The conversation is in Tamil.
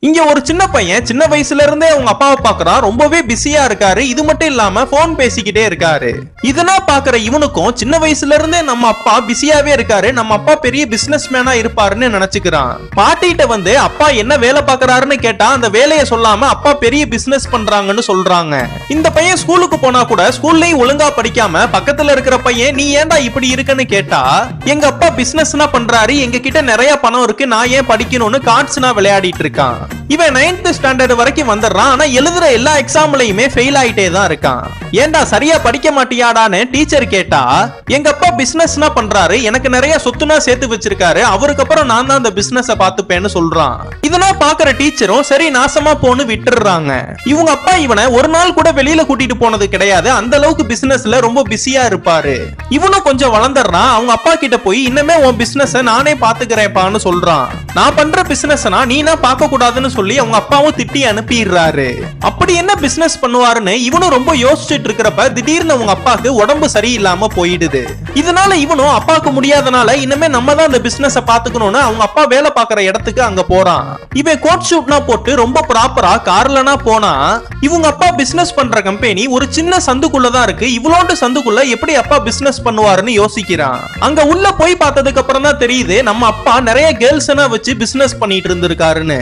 இங்க ஒரு சின்ன பையன் சின்ன வயசுல இருந்தே அவங்க அப்பாவை பாக்குறான், ரொம்பவே பிஸியா இருக்காரு. இது மட்டும் இல்லாம போன் பேசிக்கிட்டே இருக்காரு. இதெல்லாம் பாக்குற இவனுக்கும் சின்ன வயசுல இருந்தே நம்ம அப்பா பிஸியாவே இருக்காரு, நம்ம அப்பா பெரிய பிசினஸ் மேனா இருப்பாருன்னு நினைச்சுக்கிறான். பாட்டிட்ட வந்து அப்பா என்ன வேலை பாக்குறாருன்னு கேட்டா அந்த வேலையை சொல்லாம அப்பா பெரிய பிசினஸ் பண்றாங்கன்னு சொல்றாங்க. இந்த பையன் ஸ்கூலுக்கு போனா கூட ஸ்கூல்லயும் ஒழுங்கா படிக்காம பக்கத்துல இருக்கிற பையன் நீ ஏன்டா இப்படி இருக்குன்னு கேட்டா, எங்க அப்பா பிசினஸ்னா பண்றாரு, எங்க கிட்ட நிறைய பணம் இருக்கு, நான் ஏன் படிக்கணும்னு கார்ட்ஸ்னா விளையாடிட்டு இருக்கான். இவன் 9th ஸ்டாண்டர்ட் வரைக்கும் வந்துடுறான். ஆனா எழுதுற எல்லா எக்ஸாம்லயுமே ஃபெயில் ஆயிட்டே தான் இருக்கான். ஏன்டா சரியா படிக்க மாட்டியாடான்னு டீச்சர் கேட்டா, எங்க அப்பா பிசினஸ்னா பண்றாரு, எனக்கு நிறைய சொத்துனா சேர்த்து வச்சிருக்காரு, அவருக்கு அப்புறம் நான் தான் அந்த பிசினஸ பாத்துப்பேன்னு சொல்றான். இதெல்லாம் பாக்குற டீச்சரும் சரி நாசமா போன்னு விட்டுறாங்க. இவங்க அப்பா இவனை ஒரு நாள் கூட வெளியில கூட்டிட்டு போனது கிடையாது, அந்த அளவுக்கு பிசினஸ்ல ரொம்ப பிஸியா இருப்பாரு. இவனும் கொஞ்சம் வளர்ந்துடுறான். அவங்க அப்பா கிட்ட போய் இன்னமே உன் பிசினஸ் நானே பாத்துக்கிறேன்ப்பான்னு சொல்றான். நான் பண்ற பிசினஸ்னா நீனா பார்க்க கூடாதுன்னு சொல்லி அவங்க அப்பாவும் திட்டி அனுப்பிடுறாரு. அப்படி என்ன பிசினஸ் பண்ணுவாருன்னு இவனும் ரொம்ப யோசிச்சுட்டு இருக்கிறப்ப திடீர்னு அவங்க அப்பாக்கு உடம்பு சரியில்லாம போயிடுது. இதனால இவனும் அப்பாக்கு முடியாதனால இனிமே நம்ம தான் அந்த பிசினஸ் பாத்துக்கணும்னு அவங்க அப்பா வேலை பார்க்குற இடத்துக்கு அங்க போறான். இவன் கோட் ஷூட்னா போட்டு ரொம்ப ப்ராப்பரா கார்லனா போனா, இவங்க அப்பா பிசினஸ் பண்ற கம்பெனி ஒரு சின்ன சந்துக்குள்ளதான் இருக்கு. இவ்வளோண்டு சந்துக்குள்ள எப்படி அப்பா பிசினஸ் பண்ணுவாருன்னு யோசிக்கிறான். அங்க உள்ள போய் பார்த்ததுக்கு அப்புறம் தான் தெரியுது நம்ம அப்பா நிறைய கேர்ள்ஸ் வச்சு பிசினஸ் பண்ணிட்டு இருந்திருக்காருன்னு.